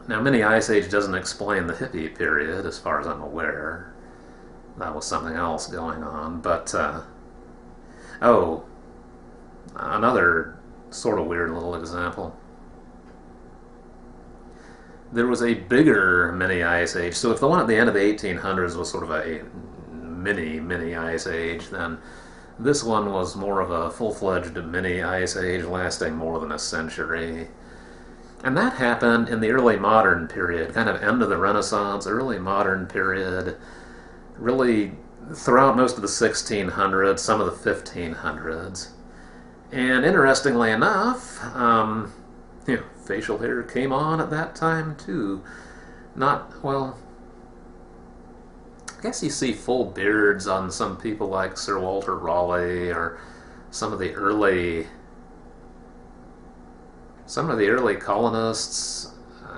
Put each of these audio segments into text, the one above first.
Now, Mini Ice Age doesn't explain the hippie period, as far as I'm aware. That was something else going on. But, oh, another sort of weird little example. There was a bigger mini ice age. So if the one at the end of the 1800s was sort of a mini ice age, then this one was more of a full-fledged mini ice age lasting more than a century. And that happened in the early modern period, kind of end of the Renaissance, early modern period, really throughout most of the 1600s, some of the 1500s. And interestingly enough, facial hair came on at that time too. Not, well, I guess you see full beards on some people like Sir Walter Raleigh or some of the early colonists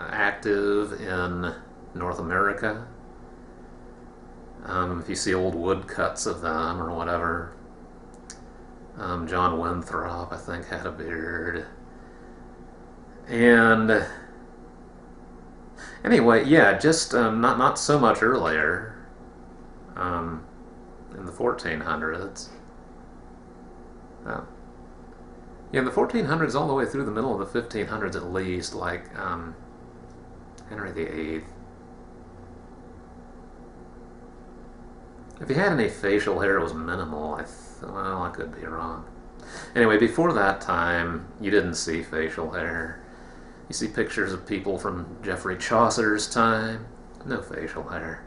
active in North America. If you see old woodcuts of them or whatever. John Winthrop, I think, had a beard. And anyway, yeah, just not so much earlier, in the 1400s. Oh. Yeah, in the 1400s all the way through the middle of the 1500s at least, like Henry VIII. If he had any facial hair, it was minimal. Well, I could be wrong. Anyway, before that time, you didn't see facial hair. You see pictures of people from Geoffrey Chaucer's time, no facial hair.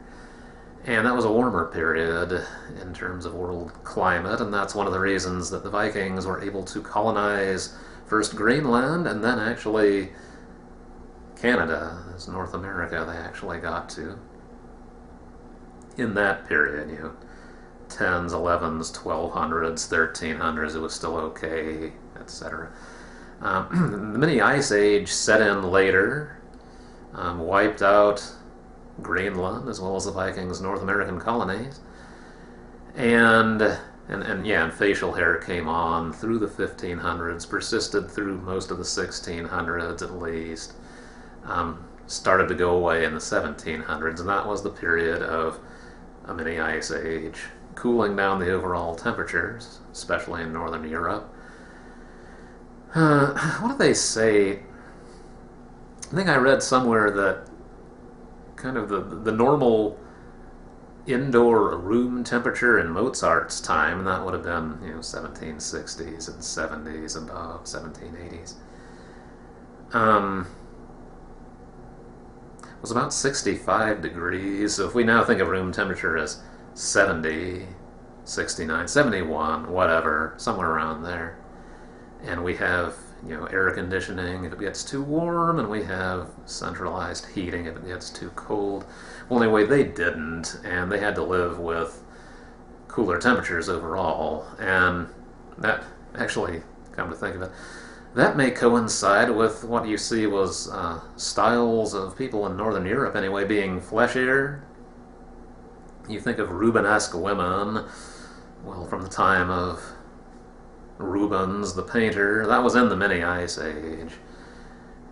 And that was a warmer period in terms of world climate, and that's one of the reasons that the Vikings were able to colonize first Greenland and then actually Canada, as North America they actually got to. In that period, 10s, 11s, 1200s, 1300s, it was still okay, etc. The mini ice age set in later, wiped out Greenland as well as the Vikings' North American colonies, and facial hair came on through the 1500s, persisted through most of the 1600s at least, started to go away in the 1700s, and that was the period of a mini ice age, cooling down the overall temperatures, especially in northern Europe. What do they say? I think I read somewhere that kind of the normal indoor room temperature in Mozart's time, and that would have been 1760s and 70s above 1780s, was about 65 degrees. So if we now think of room temperature as 70, 69, 71, whatever, somewhere around there, and we have air conditioning if it gets too warm, and we have centralized heating if it gets too cold. Well, anyway, they didn't, and they had to live with cooler temperatures overall, and that actually, come to think of it, that may coincide with what you see was styles of people in Northern Europe, anyway, being fleshier. You think of Rubenesque women, well, from the time of Rubens, the painter, that was in the mini ice age,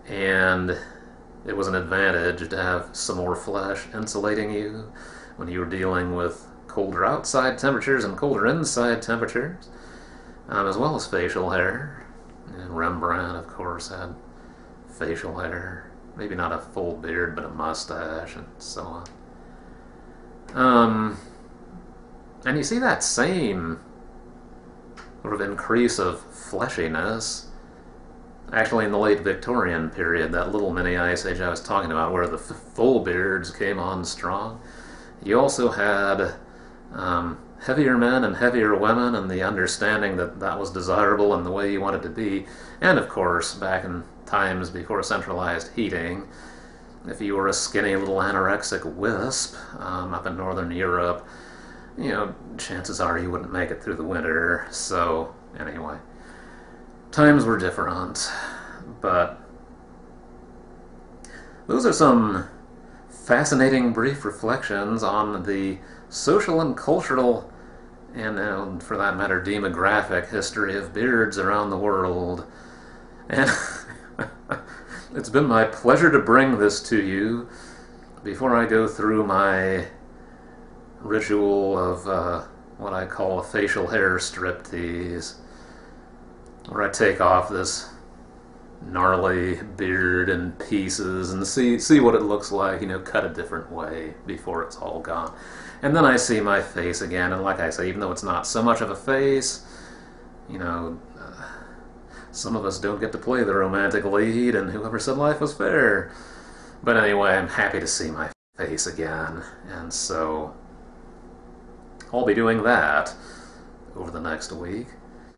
and it was an advantage to have some more flesh insulating you when you were dealing with colder outside temperatures and colder inside temperatures, as well as facial hair. And Rembrandt, of course, had facial hair, maybe not a full beard, but a mustache, and so on. And you see that same sort of increase of fleshiness actually in the late Victorian period, that little mini ice age I was talking about, where the full beards came on strong. You also had heavier men and heavier women, and the understanding that that was desirable and the way you wanted to be. And of course, back in times before centralized heating, if you were a skinny little anorexic wisp up in Northern Europe, chances are you wouldn't make it through the winter. So anyway, times were different, but those are some fascinating brief reflections on the social and cultural, and for that matter demographic history of beards around the world. And it's been my pleasure to bring this to you before I go through my ritual of what I call a facial hair strip-tease, where I take off this gnarly beard in pieces and see what it looks like, cut a different way before it's all gone. And then I see my face again, and like I say, even though it's not so much of a face, some of us don't get to play the romantic lead, and whoever said life was fair. But anyway, I'm happy to see my face again, and so I'll be doing that over the next week.